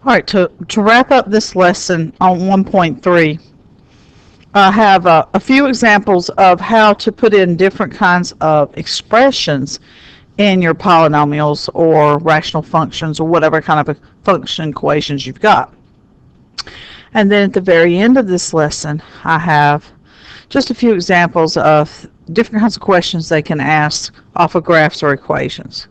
All right, to wrap up this lesson on 1.3, I have a few examples of how to put in different kinds of expressions in your polynomials or rational functions or whatever kind of function equations you've got. And then at the very end of this lesson, I have just a few examples of different kinds of questions they can ask off of graphs or equations.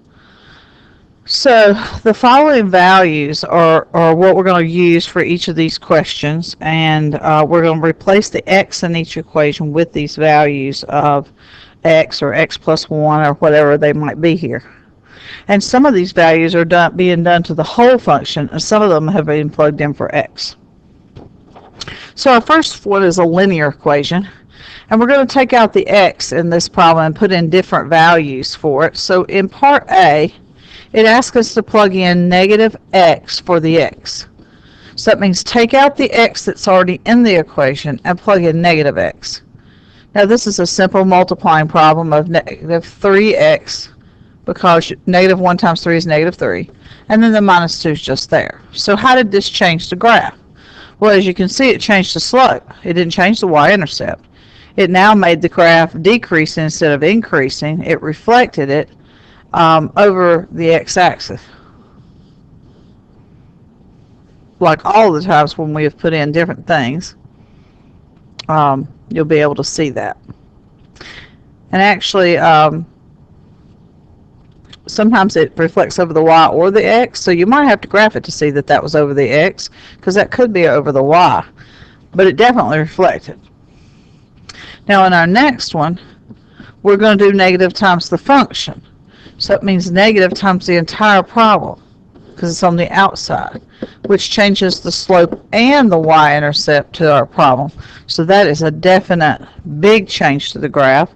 So the following values are what we're going to use for each of these questions, and we're going to replace the x in each equation with these values of x or x plus 1 or whatever they might be here. And some of these values are being done to the whole function, and some of them have been plugged in for x. So our first one is a linear equation, and we're going to take out the x in this problem and put in different values for it. So in part A, it asks us to plug in negative x for the x. So that means take out the x that's already in the equation and plug in negative x. Now this is a simple multiplying problem of negative 3x, because negative 1 times 3 is negative 3, and then the minus 2 is just there. So how did this change the graph? Well, as you can see, it changed the slope. It didn't change the y-intercept. It now made the graph decrease instead of increasing. It reflected it over the x-axis, like all the times when we have put in different things. You'll be able to see that. And actually, sometimes it reflects over the y or the x, so you might have to graph it to see that that was over the x, because that could be over the y, but it definitely reflected. Now in our next one, we're going to do negative times the function. So it means negative times the entire problem, because it's on the outside, which changes the slope and the y-intercept to our problem. So that is a definite big change to the graph.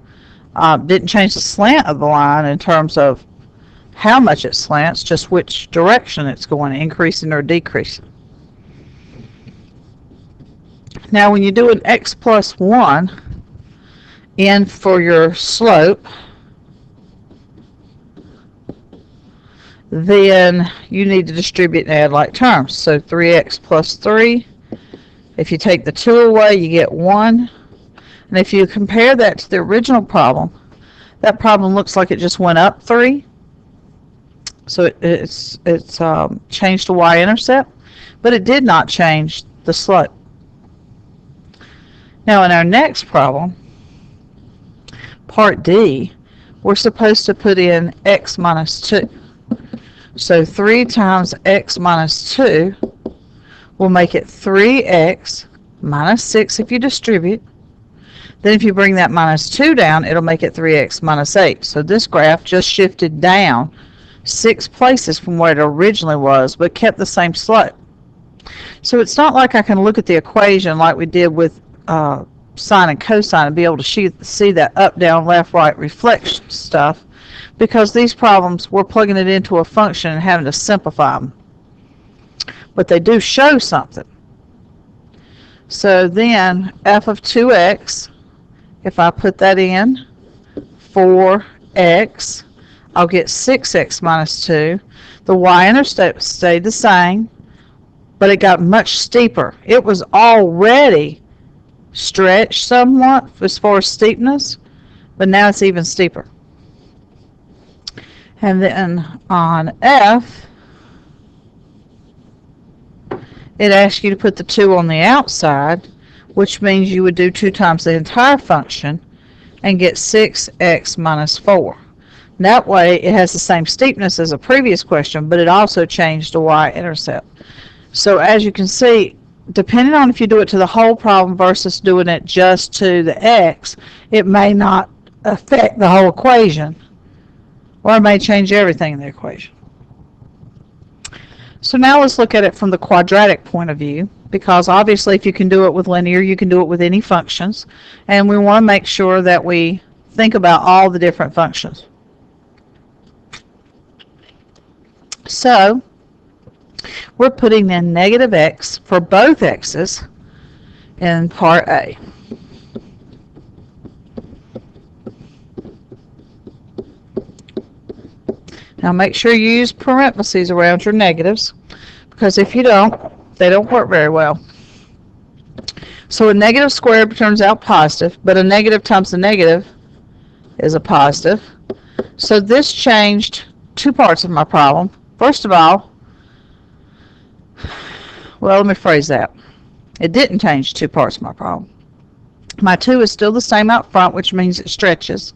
Didn't change the slant of the line in terms of how much it slants, just which direction it's going, increasing or decreasing. Now when you do an x plus 1 in for your slope, then you need to distribute and add like terms. So 3x plus 3, if you take the 2 away, you get 1. And if you compare that to the original problem, that problem looks like it just went up 3. So it's changed the y-intercept, but it did not change the slope. Now in our next problem, part D, we're supposed to put in x minus 2. So 3 times x minus 2 will make it 3x minus 6 if you distribute. Then if you bring that minus 2 down, it'll make it 3x minus 8. So this graph just shifted down 6 places from where it originally was, but kept the same slope. So it's not like I can look at the equation like we did with sine and cosine and be able to see that up, down, left, right reflection stuff, because these problems, we're plugging it into a function and having to simplify them. But they do show something. So then f of 2x, if I put that in for x, I'll get 6x minus 2. The y-intercept stayed the same, but it got much steeper. It was already stretched somewhat as far as steepness, but now it's even steeper. And then on f, it asks you to put the 2 on the outside, which means you would do 2 times the entire function and get 6x minus 4. That way it has the same steepness as a previous question, but it also changed the y-intercept. So as you can see, depending on if you do it to the whole problem versus doing it just to the x, it may not affect the whole equation, or it may change everything in the equation. So now let's look at it from the quadratic point of view, because obviously if you can do it with linear, you can do it with any functions, and we want to make sure that we think about all the different functions. So we're putting in negative x for both x's in part A. Now make sure you use parentheses around your negatives, because if you don't, they don't work very well. So a negative squared turns out positive, but a negative times a negative is a positive. So this changed two parts of my problem. First of all, well, let me phrase that. It didn't change two parts of my problem. My 2 is still the same out front, which means it stretches.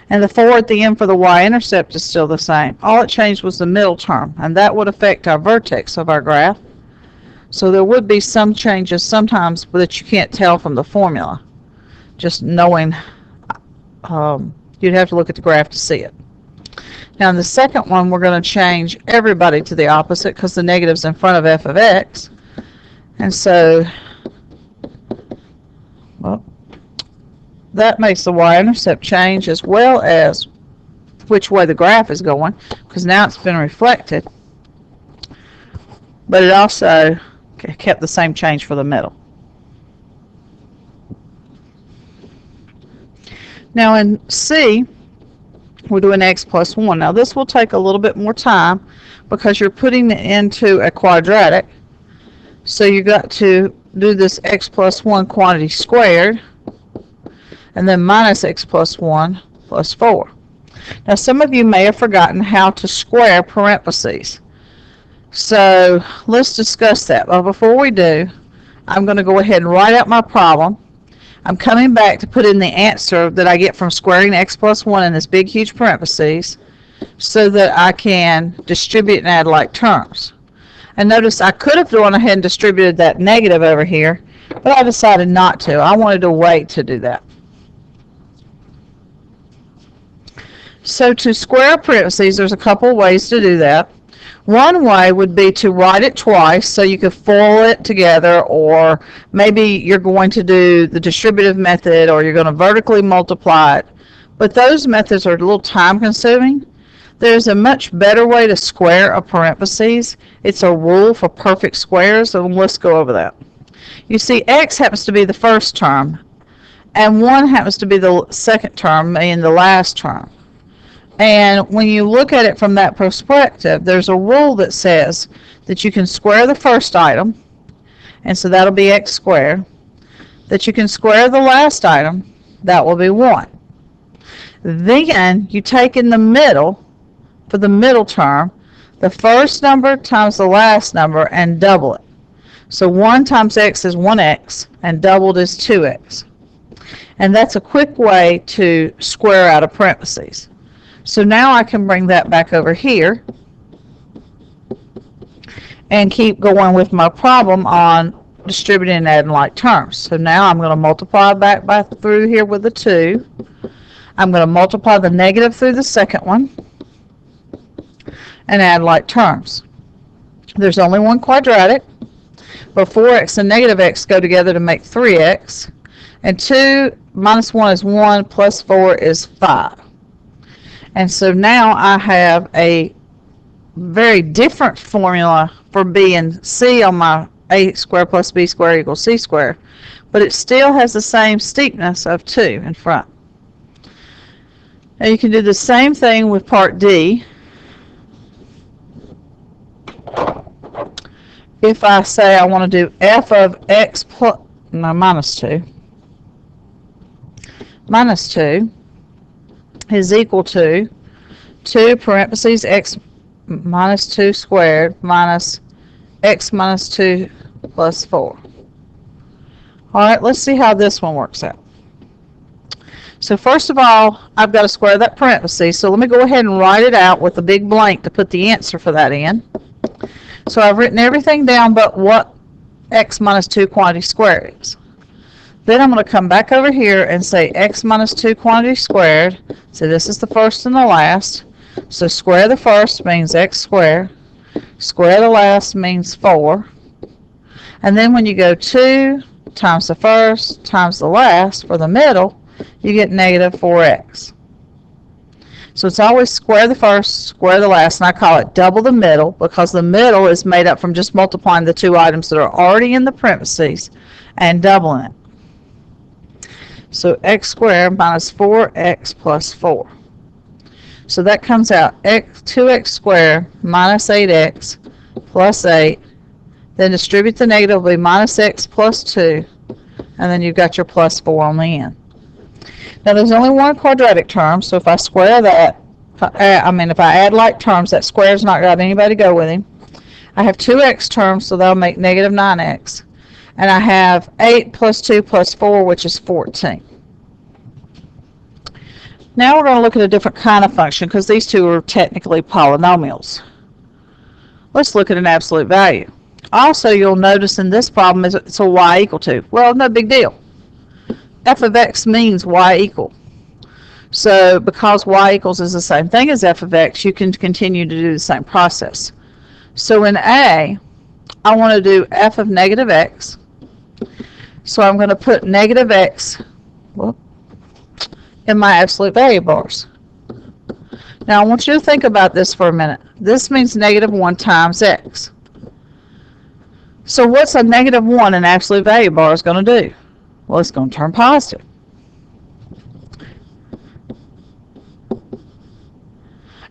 And the 4 at the end for the y-intercept is still the same. All it changed was the middle term, and that would affect our vertex of our graph. So there would be some changes sometimes that you can't tell from the formula. Just knowing, you'd have to look at the graph to see it. Now in the second one, we're going to change everybody to the opposite because the negative's in front of f of x. And so, well, that makes the y-intercept change as well as which way the graph is going, because now it's been reflected. But it also kept the same change for the middle. Now in C, we're doing x plus 1. Now this will take a little bit more time because you're putting it into a quadratic. So you got to do this x plus 1 quantity squared, and then minus x plus 1 plus 4. Now some of you may have forgotten how to square parentheses. So let's discuss that. But before we do, I'm going to go ahead and write out my problem. I'm coming back to put in the answer that I get from squaring x plus 1 in this big huge parentheses so that I can distribute and add like terms. And notice I could have gone ahead and distributed that negative over here, but I decided not to. I wanted to wait to do that. So to square parentheses, there's a couple ways to do that. One way would be to write it twice, so you could foil it together, or maybe you're going to do the distributive method, or you're going to vertically multiply it. But those methods are a little time consuming. There's a much better way to square a parentheses. It's a rule for perfect squares, and let's go over that. You see, x happens to be the first term, and 1 happens to be the second term, meaning the last term. And when you look at it from that perspective, there's a rule that says that you can square the first item, and so that'll be x squared. That you can square the last item, that will be 1. Then you take in the middle, for the middle term, the first number times the last number and double it. So 1 times x is 1x, and doubled is 2x. And that's a quick way to square out a parentheses. So now I can bring that back over here and keep going with my problem on distributing and adding like terms. So now I'm going to multiply back through here with the 2. I'm going to multiply the negative through the second one and add like terms. There's only one quadratic, but 4x and negative x go together to make 3x, and 2 minus 1 is 1 plus 4 is 5. And so now I have a very different formula for b and c on my a squared plus b squared equals c squared, but it still has the same steepness of 2 in front. Now you can do the same thing with part D. If I say I want to do f of x plus, no, minus 2 is equal to 2 parentheses x minus 2 squared minus x minus 2 plus 4. Alright, let's see how this one works out. So first of all, I've got to square that parenthesis, so let me go ahead and write it out with a big blank to put the answer for that in. So I've written everything down but what x minus 2 quantity squared is. Then I'm going to come back over here and say x minus 2 quantity squared. So this is the first and the last. So square the first means x squared. Square the last means 4. And then when you go 2 times the first times the last for the middle, you get negative 4x. So it's always square the first, square the last, and I call it double the middle because the middle is made up from just multiplying the 2 items that are already in the parentheses and doubling it. So x squared minus 4x plus 4. So that comes out 2x squared minus 8x plus 8 Then distribute the negative will be minus x plus 2, and then you've got your plus 4 on the end. Now there's only one quadratic term, so if I square that, if I add like terms, that square's not got anybody to go with him. I have 2x terms, so that'll make negative 9x. And I have 8 plus 2 plus 4, which is 14. Now we're going to look at a different kind of function, because these two are technically polynomials. Let's look at an absolute value. Also, you'll notice in this problem it's a y equal to. Well, no big deal. F of x means y equal. So because y equals is the same thing as f of x, you can continue to do the same process. So in A, I want to do f of negative x. So I'm going to put negative x in my absolute value bars. Now I want you to think about this for a minute. This means negative 1 times x. So what's a negative 1 in absolute value bar is going to do? Well, it's going to turn positive.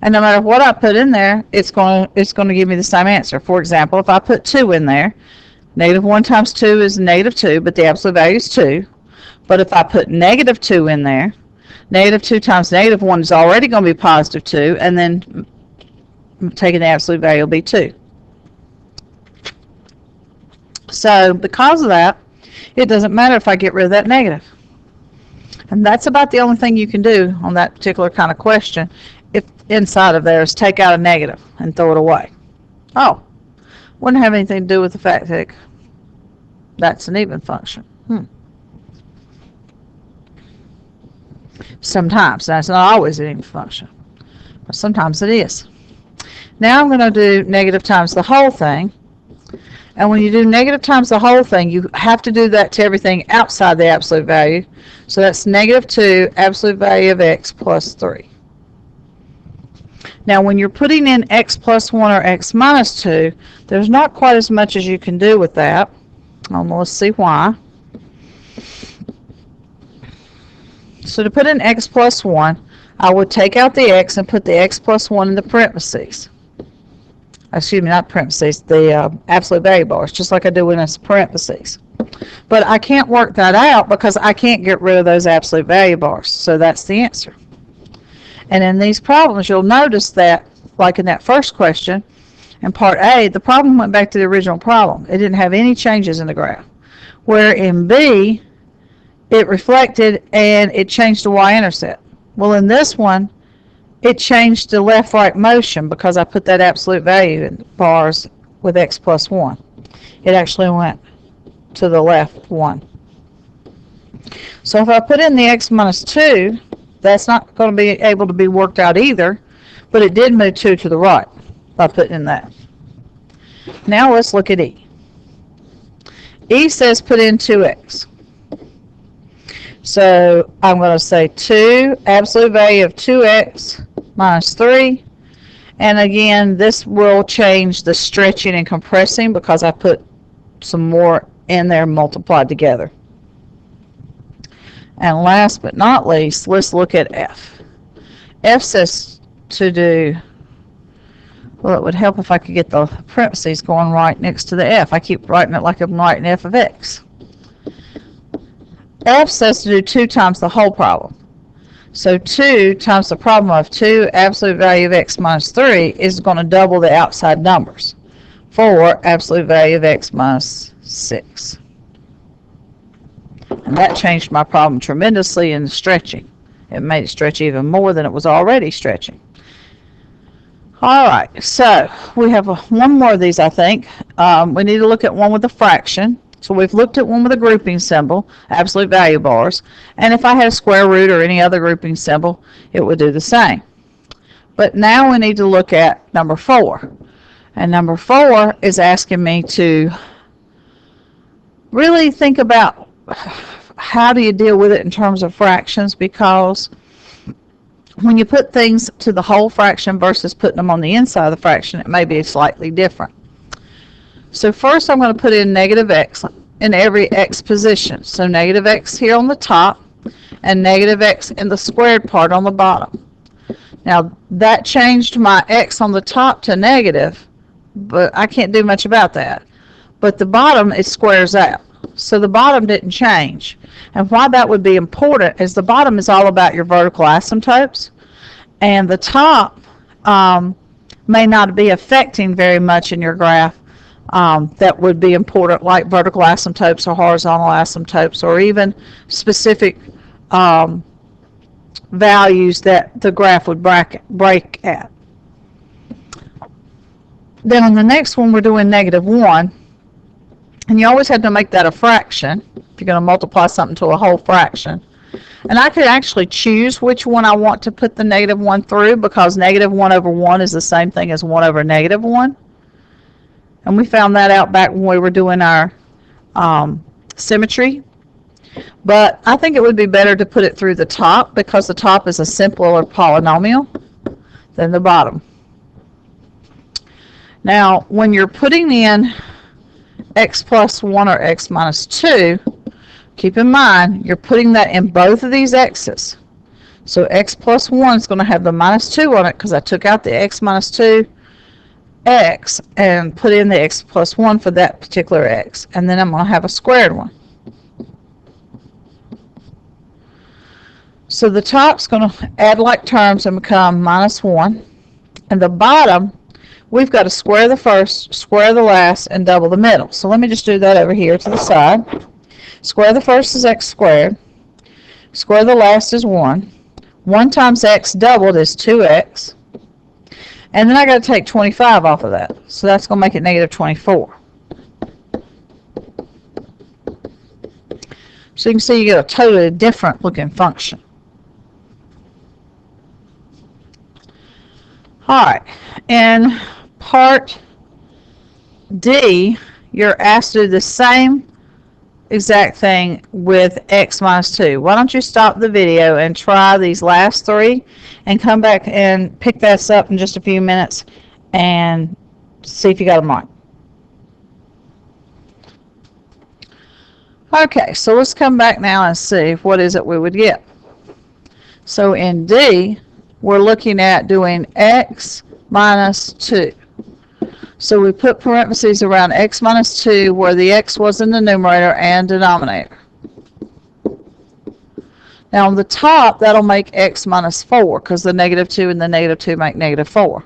And no matter what I put in there, it's going to give me the same answer. For example, if I put 2 in there, negative 1 times 2 is negative 2, but the absolute value is 2. But if I put negative 2 in there, negative 2 times negative 1 is already going to be positive 2, and then taking the absolute value will be 2. So because of that, it doesn't matter if I get rid of that negative. And that's about the only thing you can do on that particular kind of question. If inside of there is take out a negative and throw it away. Oh, wouldn't have anything to do with the fact that that's an even function. Sometimes. That's not always an even function. But sometimes it is. Now I'm going to do negative times the whole thing. And when you do negative times the whole thing, you have to do that to everything outside the absolute value. So that's negative 2 absolute value of x plus 3. Now when you're putting in x plus 1 or x minus 2, there's not quite as much as you can do with that. Let's see why. So to put in x plus 1, I would take out the x and put the x plus 1 in the parentheses. Excuse me, not parentheses, the absolute value bars, just like I do when it's parentheses. But I can't work that out because I can't get rid of those absolute value bars. So that's the answer. And in these problems, you'll notice that, like in that first question, in part A, the problem went back to the original problem. It didn't have any changes in the graph. Where in B, it reflected and it changed the y-intercept. Well, in this one, it changed the left-right motion because I put that absolute value in bars with x plus 1. It actually went to the left 1. So if I put in the x minus 2, that's not going to be able to be worked out either, but it did move 2 to the right by putting in that. Now let's look at E. E says put in 2x. So I'm going to say 2, absolute value of 2x minus 3. And again, this will change the stretching and compressing because I put some more in there multiplied together. And last but not least, let's look at F. F says to do, well, it would help if I could get the parentheses going right next to the F. I keep writing it like I'm writing f of x. F says to do 2 times the whole problem. So 2 times the problem of 2 absolute value of x minus 3 is going to double the outside numbers. 4 absolute value of x minus 6. And that changed my problem tremendously in the stretching. It made it stretch even more than it was already stretching. All right, so we have one more of these, I think. We need to look at one with a fraction. So we've looked at one with a grouping symbol, absolute value bars, and if I had a square root or any other grouping symbol, it would do the same. But now we need to look at number 4. And number 4 is asking me to really think about how do you deal with it in terms of fractions, because when you put things to the whole fraction versus putting them on the inside of the fraction, it may be slightly different. So first I'm going to put in negative x in every x position. So negative x here on the top and negative x in the squared part on the bottom. Now that changed my x on the top to negative, but I can't do much about that. but the bottom, it squares out. So the bottom didn't change. And why that would be important is the bottom is all about your vertical asymptotes, and the top may not be affecting very much in your graph that would be important, like vertical asymptotes or horizontal asymptotes, or even specific values that the graph would break at. Then on the next one, we're doing -1, and you always have to make that a fraction if you're going to multiply something to a whole fraction. And I could actually choose which one I want to put the -1 through, because -1/1 is the same thing as 1 over -1. And we found that out back when we were doing our symmetry. But I think it would be better to put it through the top, because the top is a simpler polynomial than the bottom. Now, when you're putting in x plus 1 or x minus 2, keep in mind you're putting that in both of these x's. So x plus 1 is going to have the -2 on it, because I took out the x minus 2 x and put in the x plus 1 for that particular x. And then I'm going to have a squared one. So the top's going to add like terms and become -1. And the bottom, we've got to square the first, square the last, and double the middle. So let me just do that over here to the side. Square the first is x squared. Square the last is 1. 1 times x doubled is 2x. And then I got to take 25 off of that. So that's going to make it -24. So you can see you get a totally different looking function. Alright, in part D, you're asked to do the same exact thing with x minus 2. Why don't you stop the video and try these last three and come back and pick this up in just a few minutes and see if you got them right. Okay, so let's come back now and see what is it we would get. So in D, we're looking at doing x minus 2. So we put parentheses around x minus 2 where the x was in the numerator and denominator. Now on the top, that'll make x minus 4, because the -2 and the -2 make -4.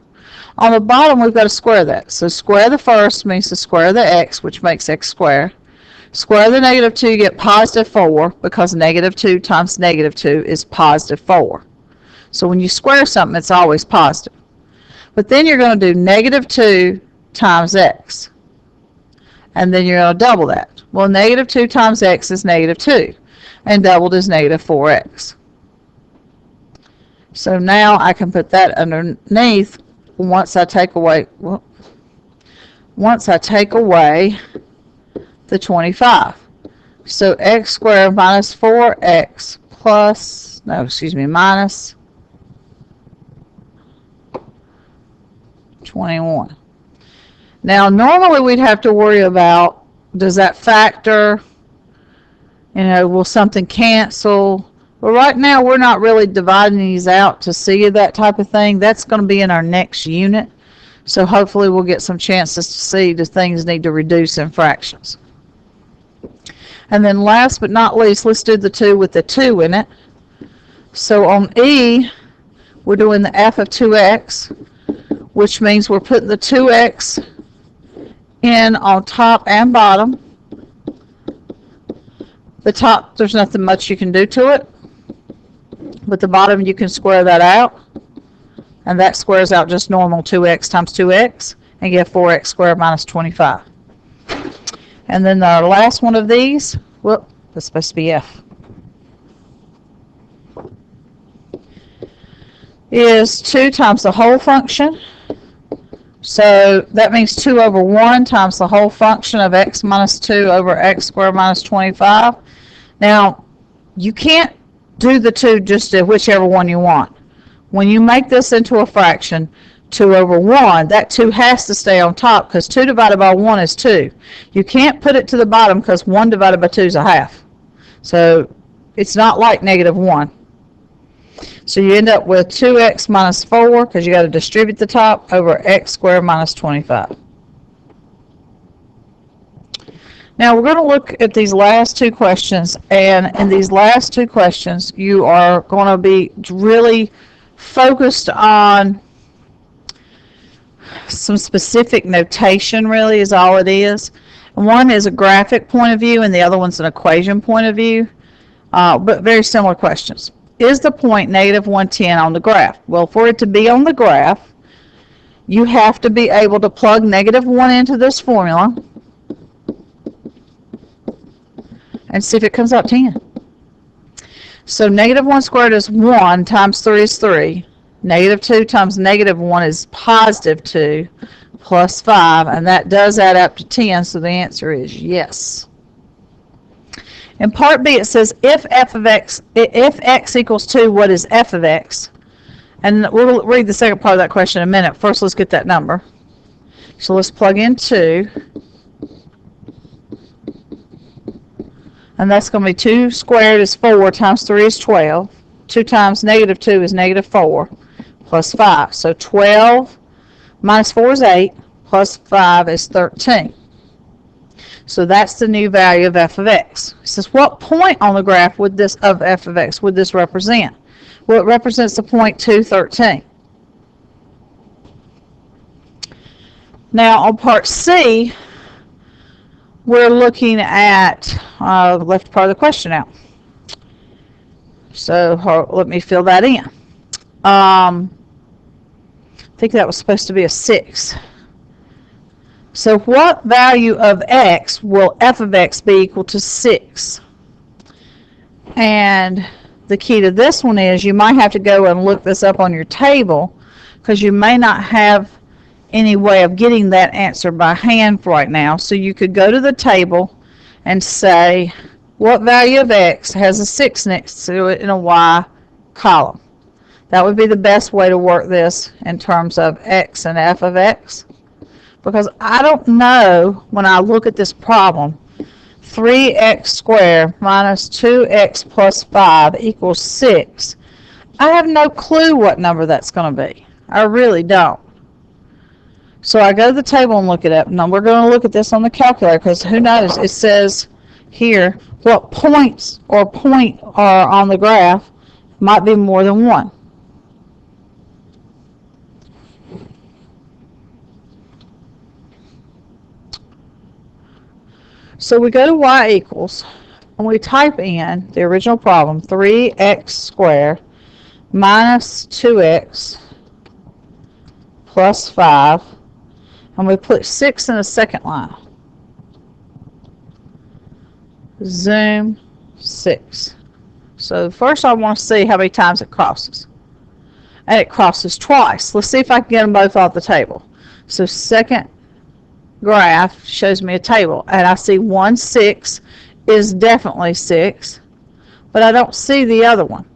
On the bottom, we've got to square that. So square the first means to square the x, which makes x squared. Square the -2, you get +4, because -2 times -2 is +4. So when you square something, it's always positive. But then you're going to do -2 times x. And then you're going to double that. Well, -2 times x is -2. And doubled is -4x. So now I can put that underneath once I take away the 25. So x squared minus 4x plus, minus 21. Now normally we'd have to worry about, does that factor, will something cancel? But right now we're not really dividing these out to see that type of thing. That's going to be in our next unit. So hopefully we'll get some chances to see, do things need to reduce in fractions. And then last but not least, let's do the 2 with the 2 in it. So on E, we're doing the f of 2x, which means we're putting the 2x in on top and bottom. The top, there's nothing much you can do to it. But the bottom, you can square that out. And that squares out just normal 2x times 2x. And get 4x squared minus 25. And then our last one of these, that's supposed to be f, is 2 times the whole function. So that means 2 over 1 times the whole function of x minus 2 over x squared minus 25. Now, you can't do the 2 just to whichever one you want. When you make this into a fraction, 2 over 1, that 2 has to stay on top, because 2 divided by 1 is 2. You can't put it to the bottom, because 1 divided by 2 is a half. So it's not like -1. So you end up with 2x minus 4, because you got to distribute the top, over x squared minus 25. Now we're going to look at these last two questions, and in these last two questions you are going to be really focused on some specific notation, really is all it is. One is a graphic point of view and the other one's an equation point of view, but very similar questions. Is the point negative 110 on the graph? Well, for it to be on the graph, you have to be able to plug negative 1 into this formula and see if it comes out 10. So negative 1 squared is 1 times 3 is 3. Negative 2 times negative 1 is positive 2 plus 5, and that does add up to 10, so the answer is yes. In part B, it says if x equals 2, what is f of x? And we'll read the second part of that question in a minute. First, let's get that number. So let's plug in 2. And that's going to be 2 squared is 4 times 3 is 12. 2 times negative 2 is negative 4 plus 5. So 12 minus 4 is 8 plus 5 is 13. So that's the new value of f of x. It says what point on the graph would this of f of x would this represent? Well, it represents the point 2, 13. Now on part C, we're looking at the left part of the question out. So let me fill that in. I think that was supposed to be a 6. So what value of x will f of x be equal to 6? And the key to this one is you might have to go and look this up on your table because you may not have any way of getting that answer by hand right now. So you could go to the table and say what value of x has a 6 next to it in a y column. That would be the best way to work this in terms of x and f of x, because I don't know when I look at this problem 3x squared minus 2x plus 5 equals 6. I have no clue what number that's going to be. I really don't. So I go to the table and look it up. Now we're going to look at this on the calculator because who knows, it says here what points or point are on the graph. Might be more than one. So we go to y equals, and we type in the original problem, 3x squared minus 2x plus 5, and we put 6 in the second line. Zoom 6. So first I want to see how many times it crosses. And it crosses twice. Let's see if I can get them both off the table. So second graph shows me a table, and I see 1, 6 is definitely 6, but I don't see the other one.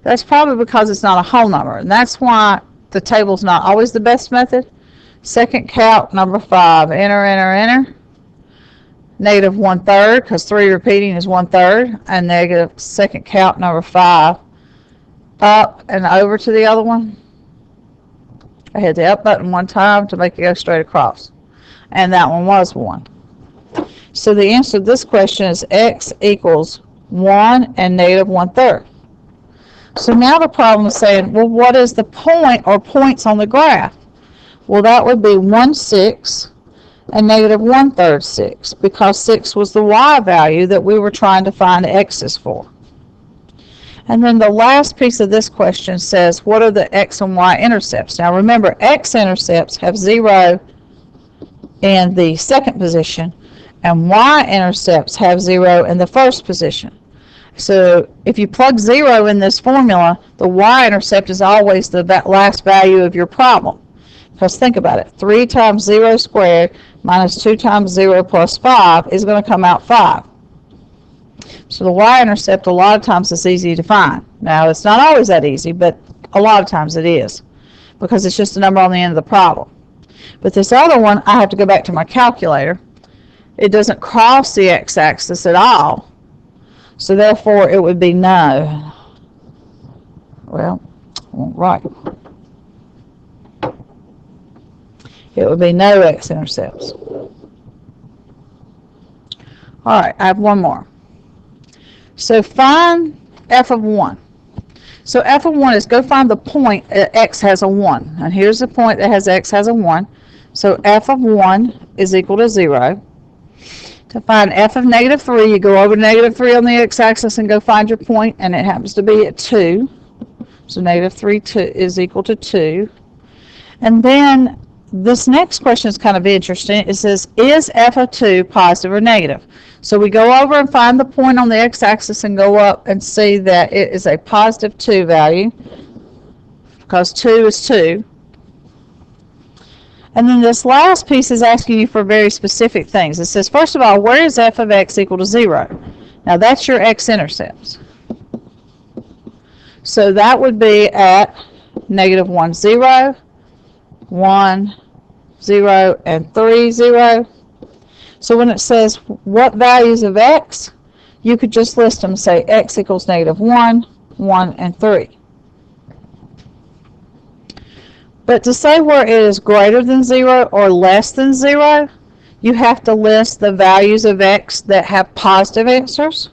That's probably because it's not a whole number, and that's why the table's not always the best method. Second count, number 5, enter, enter, enter. Negative 1/3, because 3 repeating is 1/3, and negative second count, number 5, up and over to the other one. I hit the up button one time to make it go straight across. And that one was 1. So the answer to this question is x equals 1 and negative 1/3. So now the problem is saying, well, what is the point or points on the graph? Well, that would be 1, 6 and negative 1/3 6, because 6 was the y value that we were trying to find x's for. And then the last piece of this question says, what are the x and y intercepts? Now remember, x intercepts have 0 in the second position, and y-intercepts have 0 in the first position. So if you plug 0 in this formula, the y-intercept is always the last value of your problem. Because think about it, 3 times 0 squared minus 2 times 0 plus 5 is going to come out 5. So the y-intercept a lot of times is easy to find. Now it's not always that easy, but a lot of times it is, because it's just a number on the end of the problem. But this other one, I have to go back to my calculator. It doesn't cross the x-axis at all. So therefore, it would be no. Well, right. It would be no x-intercepts. All right, I have one more. So find f of 1. So f of 1 is go find the point that x has a 1. And here's the point that has x has a 1. So f of 1 is equal to 0. To find f of negative 3, you go over negative 3 on the x-axis and go find your point, and it happens to be at 2. So negative 3 is equal to 2. And then this next question is kind of interesting. It says, is f of 2 positive or negative? So we go over and find the point on the x-axis and go up and see that it is a positive 2 value, because 2 is 2. And then this last piece is asking you for very specific things. It says, first of all, where is f of x equal to 0? Now that's your x-intercepts. So that would be at negative 1, 0, 1, 0, and 3, 0. So when it says what values of x, you could just list them and say x equals negative 1, 1, and 3. But to say where it is greater than 0 or less than 0, you have to list the values of x that have positive answers.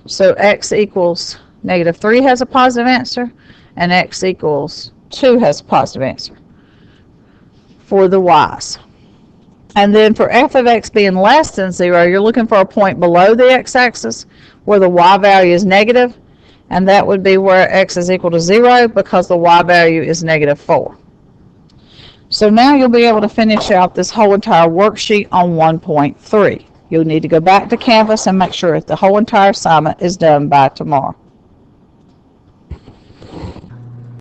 So x equals negative 3 has a positive answer, and x equals 2 has a positive answer for the y's. And then for f of x being less than 0, you're looking for a point below the x-axis where the y value is negative, and that would be where x is equal to 0 because the y value is negative 4. So now you'll be able to finish out this whole entire worksheet on 1.3. You'll need to go back to Canvas and make sure that the whole entire assignment is done by tomorrow.